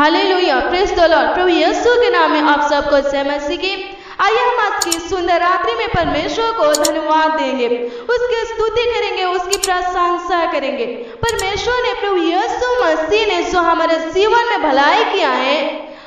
Hallelujah, praise the lord. प्रभु यीशु के नाम में आप सबको जय मसीह की। आइए हम आज की सुंदर रात्रि में परमेश्वर को धन्यवाद देंगे, उसकी स्तुति करेंगे, उसकी प्रशंसा करेंगे। परमेश्वर ने, प्रभु यीशु मसीह ने जो हमारे जीवन में भलाई किया है,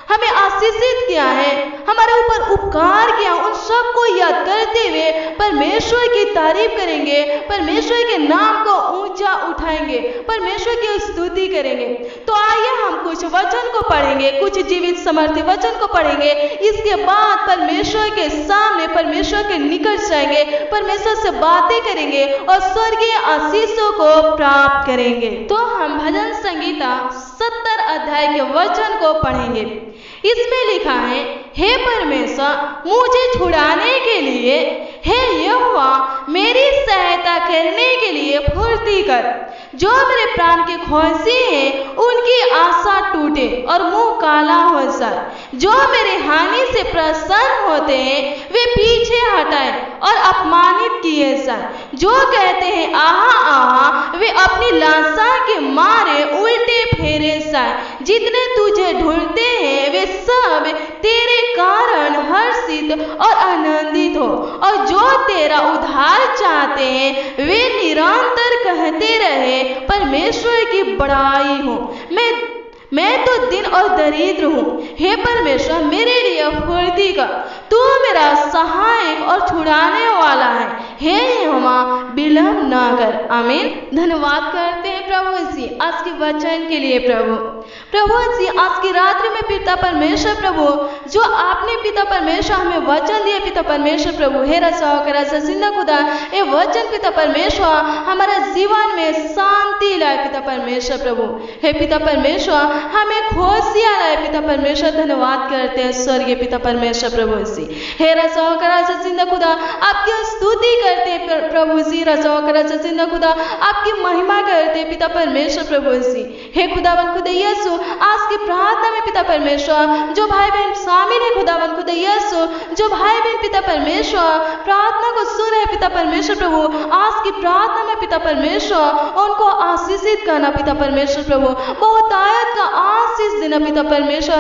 हमें आशीषित किया है, हमारे ऊपर उपकार किया, उन सब को याद करते हुए परमेश्वर की तारीफ करेंगे, परमेश्वर के नाम को ऊंचा उठाएंगे, परमेश्वर की स्तुति करेंगे। तो आइए हम कुछ वचन को पढ़ेंगे, कुछ जीवित समर्थी वचन को पढ़ेंगे। इसके बाद परमेश्वर के सामने, परमेश्वर के निकट जाएंगे, परमेश्वर से बातें करेंगे और स्वर्गीय आशीषों को प्राप्त करेंगे। तो हम भजन संगीता 70 अध्याय के वचन को पढ़ेंगे। इसमें लिखा है, हे परमेश्वर मुझे छुड़ाने के लिए, हे यहोवा मेरी सहायता करने के लिए फुर्ती कर। जो मेरे प्राण के ख्वाहिशी हैं उनकी आशा टूटे और मुंह काला हो जाए। जो मेरे हानि से प्रसन्न होते हैं वे पीछे हटाए और अपमानित किए जाए। जो कहते हैं आहा आहा, वे अपनी लाशा के मारे उल्टे फेरे जाए। जितने तुझे ढूंढते हैं वे सब तेरे कारण हर्षित और आनंदित हो, और जो तेरा उद्धार चाहते हैं वे निरंतर कहते रहे परमेश्वर की बड़ाई हो। मैं तो दिन और दरिद्र हूँ। हे परमेश्वर मेरे लिए फुर्ती कर, तू मेरा सहायक और छुड़ाने वाला है। हे यहोवा विलंब ना कर। आमीन। धन्यवाद करते हैं प्रभु जी आज के वचन के लिए। प्रभु जी आज की रात्रि में पिता परमेश्वर प्रभु, जो आपने पिता परमेश्वर हमें वचन दिए पिता परमेश्वर प्रभु, हे राजा जिंदा खुदा, ये वचन पिता परमेश्वर हमारा जीवन में शांति लाए पिता परमेश्वर प्रभु। हे पिता परमेश्वर हमें खुशियां लाए पिता परमेश्वर। धन्यवाद करते हैं स्वर्गीय पिता परमेश्वर प्रभु जी। हे राजा जिंदा खुदा आपकी स्तुति करते हैं प्रभु जी। राजा जिंदा खुदा आपकी महिमा करते हैं पिता परमेश्वर प्रभु जी। हे खुदावन खुदा यीशु आज की प्रार्थना में पिता परमेश्वर जो भाई बहन शामिल है, खुदावन खुदा यीशु जो भाई बहन पिता परमेश्वर प्रार्थना को सुन रहे पिता परमेश्वर प्रभु, आज की प्रार्थना में पिता परमेश्वर उनको आशीषित करना पिता परमेश्वर प्रभु, बहुतायत का आशीष देना पिता परमेश्वर।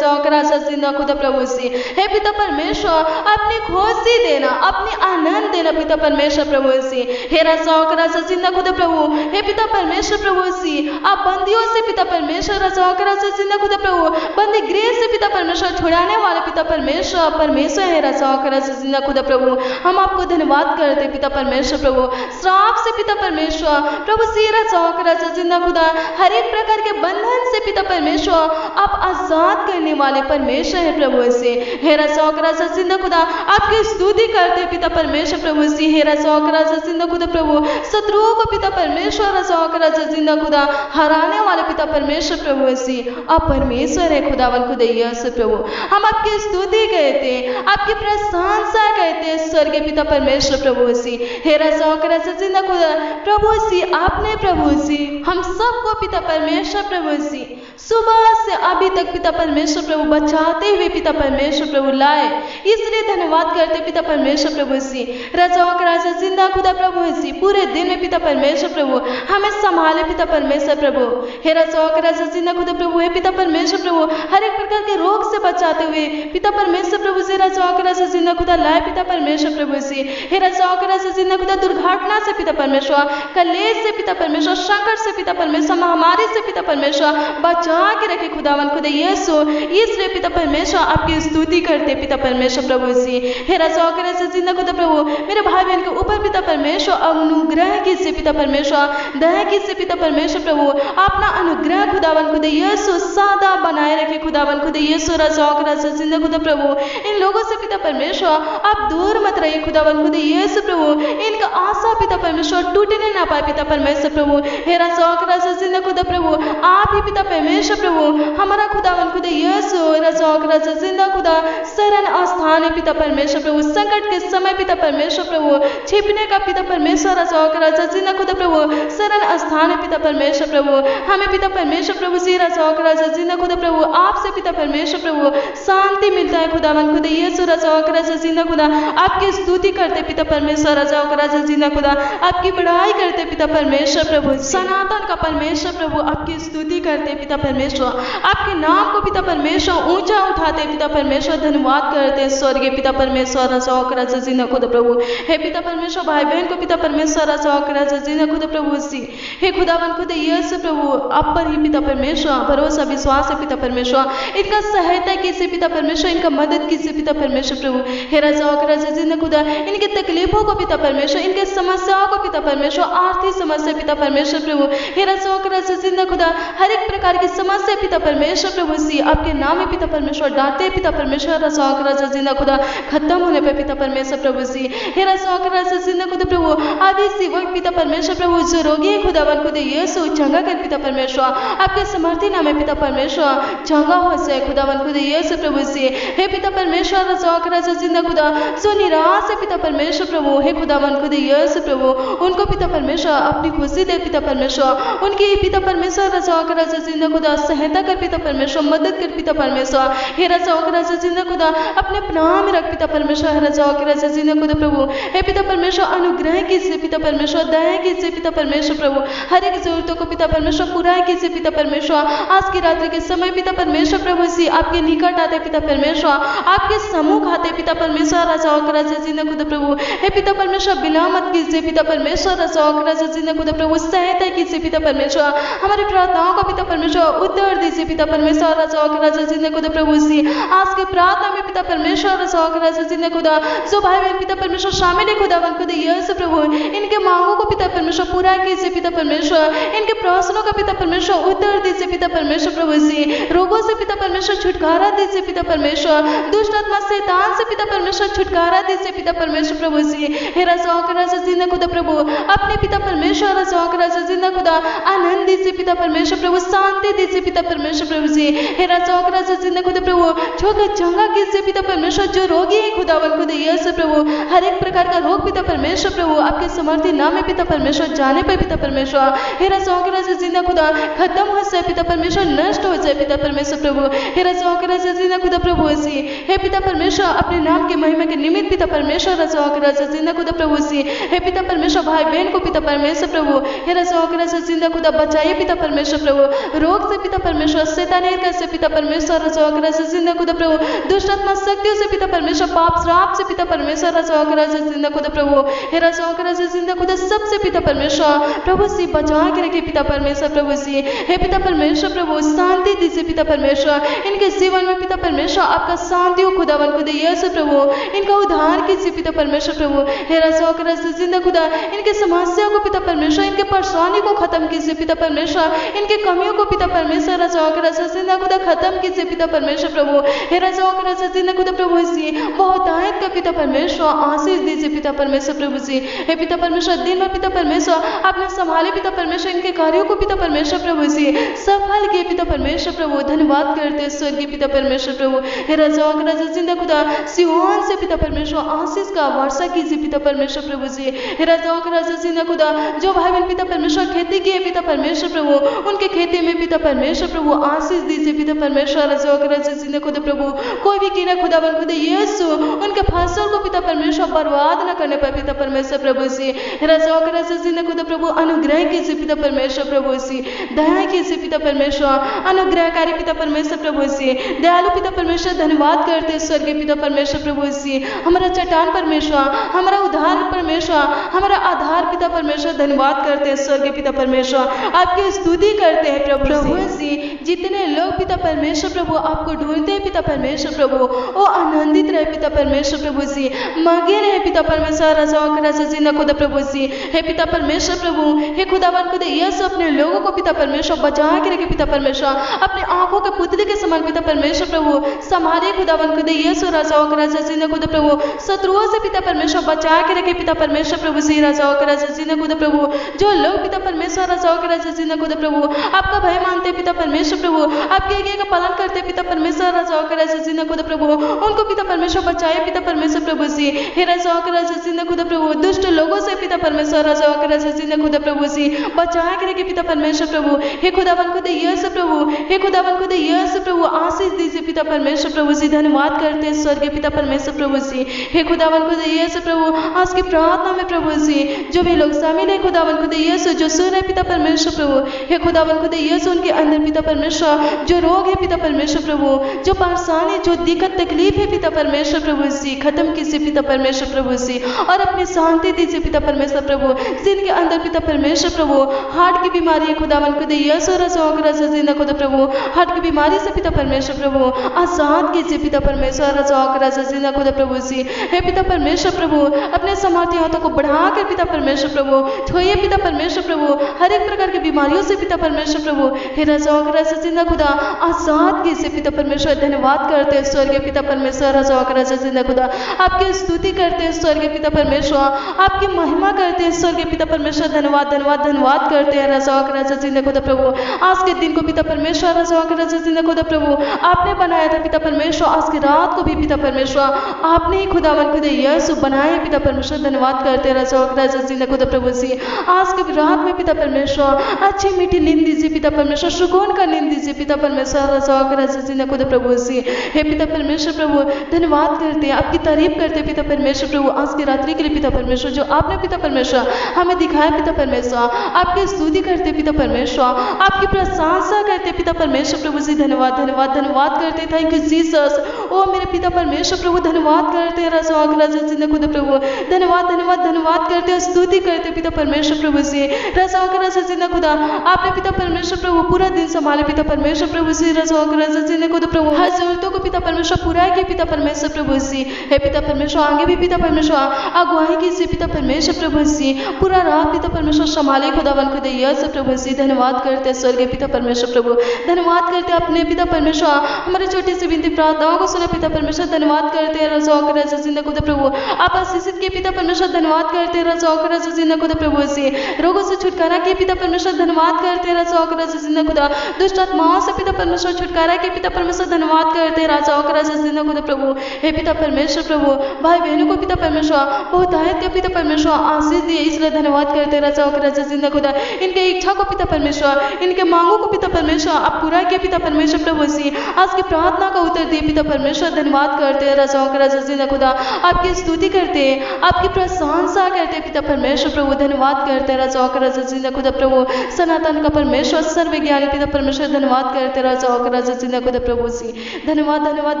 राजा जिंदा खुदा प्रभु जी। हे पिता परमेश्वर अपनी खुशी देना, अपनी आनंद देना पिता परमेश्वर प्रभु जी। हे राजा जिंदा खुदा प्रभु, हे पिता परमेश्वर प्रभु जी आप बंदियों से पिता परमेश्वर राजा जिंदा खुदा प्रभु, बंदी गृह से पिता परमेश्वर छुड़ाने वाले पिता परमेश्वर है राजा जिंदा खुदा प्रभु। हम आपको धन्यवाद करते पिता परमेश्वर प्रभु। श्राप से पिता परमेश्वर प्रभु जी राजा जिंदा खुदा हर एक प्रकार के बंधन से पिता परमेश्वर आप आजाद करने वाले परमेश्वर है प्रभु से। हे राजा जिंदा खुदा आपकी स्तुति करते पिता परमेश्वर प्रभु जी। हे राजा जिंदा खुदा प्रभु शत्रुओं को पिता परमेश्वर राजा जिंदा खुदा हराने वाले पिता परमेश्वर प्रभु जी आप परमेश्वर है खुदावन खुदा यीशु प्रभु। हम आपकी स्तुति कहते हैं, आपकी प्रशंसा कहते हैं स्वर्गीय पिता परमेश्वर प्रभु जी। हे राजा जिंदा खुदा प्रभु जी आपने प्रभु जी हम सबको पिता परमेश्वर प्रभु जी सुबह से अभी तक पिता परमेश्वर प्रभु बचाते हुए पिता परमेश्वर प्रभु लाए, इसलिए धन्यवाद करते पिता परमेश्वर प्रभु जी। राजा जिंदा खुदा प्रभु जी पूरे दिन में पिता परमेश्वर प्रभु हमें संभाले पिता परमेश्वर प्रभु। हे राजा जिंदा खुदा प्रभु, हे पिता परमेश्वर प्रभु हर एक प्रकार के रोग से बचाते हुए पिता परमेश्वर प्रभु जी राजा जिंदा खुदा लाए पिता परमेश्वर प्रभु जी। हे राजा जिंदा खुदा दुर्घटना से पिता परमेश्वर, कलेश से पिता परमेश्वर, संकट से पिता परमेश्वर, महामारी से पिता परमेश्वर बचा के रखे खुदावन खुदा यीशु, इसलिए पिता परमेश्वर आपकी स्तुति करते पिता परमेश्वर प्रभु जी। हे राजा जिंदा खुदा प्रभु मेरे भाई बहन के ऊपर पिता परमेश्वर अनुग्रह कीजिए पिता परमेश्वर, दया कीजिए पिता परमेश्वर प्रभु, अपना अनुग्रह खुदावन खुदा यीशु सादा बनाए रखे खुदावन खुदा यीशु। राजा जिंदा खुदा प्रभु इन लोगों से पिता परमेश्वर आप दूर मत रहिए खुदावन खुदा यीशु प्रभु, इनका आशा पिता परमेश्वर टूटने ना पाए पिता परमेश्वर प्रभु। हे राजा जिंदा खुदा प्रभु आप ही पिता परमेश्वर प्रभु हमारा खुदावन खुदा यीशु राजा जिंदा खुदा शरण स्थान है पिता परमेश्वर प्रभु, संकट के समय पिता परमेश्वर प्रभु छिपने का पिता परमेश्वर राजा जिंदा खुदा प्रभु शरण स्थान है पिता परमेश्वर प्रभु। हमें पिता परमेश्वर प्रभु जी राजा जिंदा खुदा प्रभु आपसे पिता परमेश्वर प्रभु शांति मिलता है खुदावन खुदा यीशु। राजा जिंदा खुदा आपकी स्तुति करते पिता परमेश्वर, राजा जिंदा खुदा आपकी बड़ाई करते पिता परमेश्वर प्रभु, सनातन का परमेश्वर प्रभु आपकी स्तुति करते पिता परमेश्वर, आपके नाम को पिता परमेश्वर ऊंचा उठाते पिता परमेश्वर धन्यवाद करते हैं स्वर्गीय पिता परमेश्वर राजा जी ने खुद प्रभु हे पिता परमेश्वर भाई बहन को पिता परमेश्वर राजा जी ने खुद प्रभु सी हे खुदावन खुद यीशु प्रभु आप पर ही पिता परमेश्वर भरोसा विश्वास है पिता परमेश्वर इनका सहायता कीजिए पिता परमेश्वर इनका मदद कीजिए पिता परमेश्वर प्रभु हे राजा जी ने खुदा इनके तकलीफों को पिता परमेश्वर इनके समस्याओं को पिता परमेश्वर आर्थिक समस्या पिता परमेश्वर प्रभु हे राजा जी ने खुदा हर एक प्रकार की समस्या पिता परमेश्वर प्रभु सी आपके नाम में पिता परमेश्वर डांटे पिता परमेश्वर राजा जी ने खुदा खत्म होने पे पिता परमेश्वर प्रभु सी हे राजा जी ने खुदा प्रभु आदि सी वक्त पिता परमेश्वर प्रभु जो रोगी है खुदावन खुद यीशु चंगा कर पिता परमेश्वर आपके समर्थी नाम में पिता परमेश्वर चंगा हो से खुदावन खुद यीशु प्रभु सी हे पिता परमेश्वर राजा जी ने खुदा जो निराश है पिता परमेश्वर प्रभु हे खुदावन खुद यीशु प्रभु उनको पिता परमेश्वर अपनी खुशी दे पिता परमेश्वर उनकी पिता परमेश्वर राजा जी ने खुदा सहायता कर पिता परमेश्वर मदद कर पिता परमेश्वर हे राजा जी ने खुदा अपने नाम में रख पिता परमेश्वर राजा जी ने खुदा प्रभु हे पिता परमेश्वर अनुग्रह कीजिए पिता परमेश्वर दया कीजिए पिता परमेश्वर प्रभु हर एक जरूरतों को पिता परमेश्वर पूरा कीजिए पिता परमेश्वर आज की रात्रि के समय पिता परमेश्वर प्रभु सी आपके निकट आते पिता परमेश्वर आपके सम्मुख आते पिता परमेश्वर राजा जी ने खुदा प्रभु हे पिता परमेश्वर बिना मत कीजिए पिता परमेश्वर राजा जी ने खुदा प्रभु सहायता कीजिए पिता परमेश्वर हमारी प्रार्थनाओं को पिता परमेश्वर उत्तर दीजिए पिता परमेश्वर राजा जी ने खुदा प्रभु सी आज की प्रार्थना में पिता परमेश्वर राजा जी ने खुदा जो भाई बहन पिता परमेश्वर शामिल है खुदावन खुद यीशु प्रभु इनके मांगों को पिता परमेश्वर पूरा कीजिए पिता परमेश्वर इनके प्रश्नों का पिता परमेश्वर उत्तर दीजिए पिता परमेश्वर प्रभु सी रोगों से पिता परमेश्वर छुटकारा दीजिए पिता परमेश्वर दुष्ट आत्मा शैतान से पिता परमेश्वर छुटकारा दीजिए पिता परमेश्वर प्रभु सी हे राजा जी ने खुदा प्रभु अपने पिता परमेश्वर राजा जी ने खुदा आनंद दीजिए पिता परमेश्वर प्रभु शांति दीजिए पिता परमेश्वर प्रभु जी हे राजा जी ने खुदा प्रभु छोटा चंगा कीजिए पिता परमेश्वर जो रोगी है खुदावन खुद यीशु प्रभु हर एक प्रकार का रोग पिता परमेश्वर प्रभु आपके समर्थी नाम में पिता परमेश्वर जाने पर पिता परमेश्वर हे राजा जी ने खुदा खत्म हो जाए पिता परमेश्वर नष्ट हो जाए पिता परमेश्वर प्रभु हे राजा जी ने खुदा प्रभु सी हे पिता परमेश्वर अपने नाम की महिमा के निमित्त पिता परमेश्वर राजा जी ने खुदा प्रभु सी हे पिता परमेश्वर भाई बहन को पिता परमेश्वर प्रभु हे राजा जी ने खुदा बचाइए पिता परमेश्वर प्रभु रोग से पिता परमेश्वर शैतानी से पिता परमेश्वर राजा जी ने खुदा प्रभु दुष्ट आत्मा शक्तियों से पिता परमेश्वर पाप श्राप से पिता परमेश्वर राजा जी ने खुदा प्रभु हे राजा जी ने खुदा सबसे पिता परमेश्वर प्रभु सी बचा के रखे पिता परमेश्वर प्रभु सी हे पिता परमेश्वर प्रभु शांति दीजिए पिता परमेश्वर इनके जीवन में पिता परमेश्वर आपका शांति हो खुदावन खुद यीशु प्रभु इनका उद्धार कीजिए पिता परमेश्वर प्रभु हे राजा जी ने खुदा इनके समस्या को पिता परमेश्वर इनके परेशानी को खत्म कीजिए पिता परमेश्वर इनके कमियों को पिता परमेश्वर राजा जी ने खुदा खत्म कीजिए पिता परमेश्वर प्रभु हे राजा जी ने खुदा प्रभु सी बहुतायत का पिता परमेश्वर आशीष दीजिए पिता परमेश्वर प्रभु जी हे पिता परमेश्वर दिन में पिता परमेश्वर आपने संभाले पिता परमेश्वर इनके कार्यों को पिता परमेश्वर प्रभु जी सफल किए पिता परमेश्वर प्रभु धन्यवाद करते स्वर्गीय पिता परमेश्वर प्रभु हे राजा जी ने खुदा सियोन से पिता परमेश्वर आशीष का वर्षा कीजिए पिता परमेश्वर प्रभु जी हे राजा जी ने खुदा जो भाई बहन पिता परमेश्वर खेती किए पिता परमेश्वर प्रभु उनके खेती में पिता परमेश्वर प्रभु आशीष दीजिए पिता परमेश्वर राजा जी ने खुदा प्रभु कोई भी कीड़ा खुदावन खुदा यीशु उनके फसल को पिता परमेश्वर बर्बाद न करने पर पिता परमेश्वर प्रभु सी राजा जी ने खुदा प्रभु अनुग्रह कीजिए पिता परमेश्वर प्रभु सी दया कीजिए पिता परमेश्वर अनुग्रहकारी पिता परमेश्वर प्रभु सी दयालु पिता परमेश्वर धन्यवाद करते स्वर्गीय पिता परमेश्वर प्रभु सी हमारा चट्टान परमेश्वर हमारा उद्धार परमेश्वर हमारा आधार पिता परमेश्वर धन्यवाद करते हैं स्वर्गीय पिता परमेश्वर आपकी स्तुति करते हैं प्रभु सी जितने लोग पिता परमेश्वर प्रभु आपको ढूंढते हैं पिता परमेश्वर प्रभु वो आनंदित रहे पिता परमेश्वर प्रभु सी मगे रहे पिता परमेश्वर राजा जी ने खुदा प्रभु सी हे पिता परमेश्वर प्रभु हे खुदावन खुदा यीशु अपने लोगों को पिता परमेश्वर बचा के रखे पिता परमेश्वर अपने आंखों के पुतले के समान पिता परमेश्वर प्रभु संभाले खुदावन खुदा यीशु राजा जी ने खुदा प्रभु शत्रुओं से पिता परमेश्वर बचा के रखे पिता परमेश्वर प्रभु सी राजा जी ने खुदा प्रभु जो लोग पिता परमेश्वर राजा जी ने खुदा प्रभु आपका भय मानते पिता परमेश्वर प्रभु आपके आज्ञा का पालन करते पिता परमेश्वर राजा जी ने खुदा प्रभु उनको पिता परमेश्वर बचाए पिता परमेश्वर प्रभु सी हे राजा जी ने खुदा प्रभु दुष्ट लोगों से पिता परमेश्वर राजा जी ने खुदा प्रभु सी बचा के रखे पिता परमेश्वर प्रभु हे खुदावन खुदा यीशु प्रभु हे खुदावन खुदा यीशु प्रभु आशीष दीजिए पिता परमेश्वर प्रभु सी धन्यवाद करते हैं स्वर्गीय पिता परमेश्वर प्रभु सी हे खुदावन खुदा यीशु प्रभु आज की प्रार्थना में प्रभु सी जो भी लोग शामिल है खुदावन खुदा यीशु जो सुन रहे पिता परमेश्वर प्रभु हे खुदावन खुदा यीशु उनके अंदर पिता परमेश्वर परमेश्वर, जो रोग है पिता परमेश्वर प्रभु, जो परेशानी, जो दिक्कत तकलीफ है पिता परमेश्वर प्रभु सी खत्म कीजिए पिता परमेश्वर प्रभु सी, और अपनी शांति दीजिए पिता परमेश्वर प्रभु। जिनके अंदर पिता परमेश्वर प्रभु हार्ट की बीमारी है खुदावन खुद यीशु रसों जिंदा खुद प्रभु, हार्ट की बीमारी से पिता परमेश्वर प्रभु आजाद कीजिए पिता परमेश्वर रसों जिंदा खुद प्रभु सी। हे पिता परमेश्वर प्रभु, अपने सामर्थ्य हाथों को बढ़ाकर पिता परमेश्वर प्रभु छुइए पिता परमेश्वर प्रभु, हर एक प्रकार की बीमारियों से पिता परमेश्वर प्रभु हे रसों जिंदा खुदा आजाद कीजिए पिता परमेश्वर। धन्यवाद करते हैं स्वर्गीय पिता परमेश्वर रसों जिंदा खुदा, आपकी स्तुति करते हैं स्वर्गीय पिता परमेश्वर, आपकी महिमा करते हैं स्वर्गीय पिता परमेश्वर। धन्यवाद धन्यवाद धन्यवाद करते हैं रसों जिंदा खुदा प्रभु। आज के दिन को पिता परमेश्वर रसों जिंदा खुदा प्रभु आपने बनाया था पिता परमेश्वर, आज की रात को भी पिता परमेश्वर आपने ही खुदावन खुदा यीशु बनाया पिता परमेश्वर। धन्यवाद करते हैं रसों जिंदा खुदा प्रभु सी। आज के रात में पिता परमेश्वर अच्छी मीठी नींद दीजिए पिता परमेश्वर, सुकून का नींद दीजिए पिता परमेश्वर रसों जिंदा खुदा प्रभु सी। हे पिता परमेश्वर प्रभु धन्यवाद करते हैं, आपकी तारीफ करते हैं पिता परमेश्वर प्रभु आज की रात्रि के लिए पिता परमेश्वर, जो आपने पिता परमेश्वर हमें दिखाया पिता परमेश्वर। आपकी स्तुति करते पिता परमेश्वर, आपकी प्रशंसा करते पिता परमेश्वर प्रभु जी। धन्यवाद धन्यवाद धन्यवाद करते, थैंक यू जीसस। ओ मेरे पिता परमेश्वर प्रभु धन्यवाद करते हैं रसों जिंदा खुदा प्रभु, धन्यवाद धन्यवाद धन्यवाद करते हैं, स्तुति करते पिता परमेश्वर प्रभु से रसों जिंदा खुदा। आपने पिता परमेश्वर प्रभु पूरा दिन संभाले पिता परमेश्वर प्रभु से रसों जिंदा खुदा प्रभु, हर जरूरतों को पिता परमेश्वर पूरा किए पिता परमेश्वर प्रभु से। हे पिता परमेश्वर आगे भी पिता परमेश्वर अगुवाई कीजिए पिता परमेश्वर प्रभु से, पूरा रात पिता परमेश्वर संभाले खुदावन खुदा यीशु प्रभु से। धन्यवाद करते हैं स्वर्गीय पिता परमेश्वर प्रभु, धन्यवाद करते हैं अपने पिता परमेश्वर हमारे छोटी सी विनती प्रार्थनाओं को सुना पिता परमेश्वर। धन्यवाद करते हैं रसों जिंदा खुदा प्रभु, आप आशीषित के पिता परमेश्वर। धन्यवाद करते हैं रसों जिंदा खुदा प्रभु से, रोगों से छुटकारा के पिता परमेश्वर। धन्यवाद करते हैं रसों जिंदा खुदा, दुष्ट आत्माओं से पिता परमेश्वर छुटकारा के पिता परमेश्वर। धन्यवाद करते हैं रसों जिंदा खुदा प्रभु। हे पिता परमेश्वर प्रभु भाई बहनों को पिता परमेश्वर बहुत आयत के पिता परमेश्वर आशीष दिए, इसलिए धन्यवाद करते हैं रसों जिंदा खुदा। इनके इच्छा को पिता परमेश्वर, इनके मांगों को पिता परमेश्वर आप पूरा किए पिता परमेश्वर प्रभु सी। आज की प्रार्थना का उत्तर दिए पिता परमेश्वर। धन्यवाद करते हैं रसों जिंदा खुदा, आपकी स्तुति करते हैं, आपकी प्रशंसा करते हैं पिता परमेश्वर प्रभु। धन्यवाद करते हैं रसों जिंदा खुदा प्रभु, सनातन का परमेश्वर सर्वज्ञानी पिता परमेश्वर। धन्यवाद करते हैं रसों जिंदा खुदा प्रभु सी। धन्यवाद धन्यवाद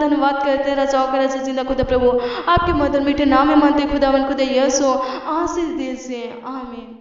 धन्यवाद करते हैं रसों जिंदा खुदा प्रभु, आपके मधुर मीठे नाम में मानते खुदावन खुदा यीशु आशीष दे से आमीन।